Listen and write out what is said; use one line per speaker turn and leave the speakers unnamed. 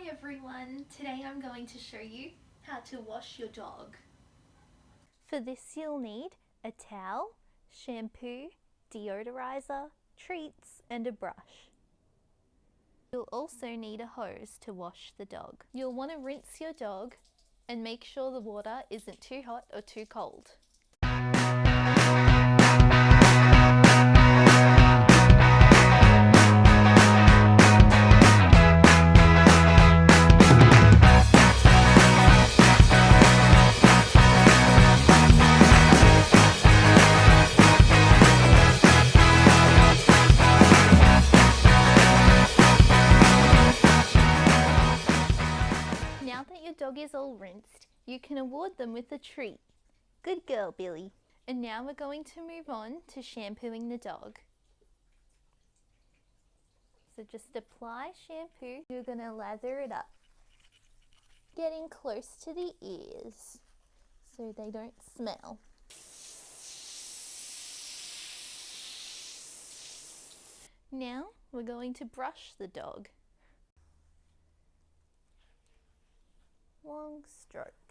Hi everyone, today I'm going to show you how to wash your dog. For this you'll need a towel, shampoo, deodorizer, treats and a brush. You'll also need a hose to wash the dog. You'll want to rinse your dog and make sure the water isn't too hot or too cold. Now that your dog is all rinsed, you can award them with a treat. Good girl, Billy. And now we're going to move on to shampooing the dog. So just apply shampoo. You're going to lather it up, getting close to the ears so they don't smell. Now we're going to brush the dog. Long strokes.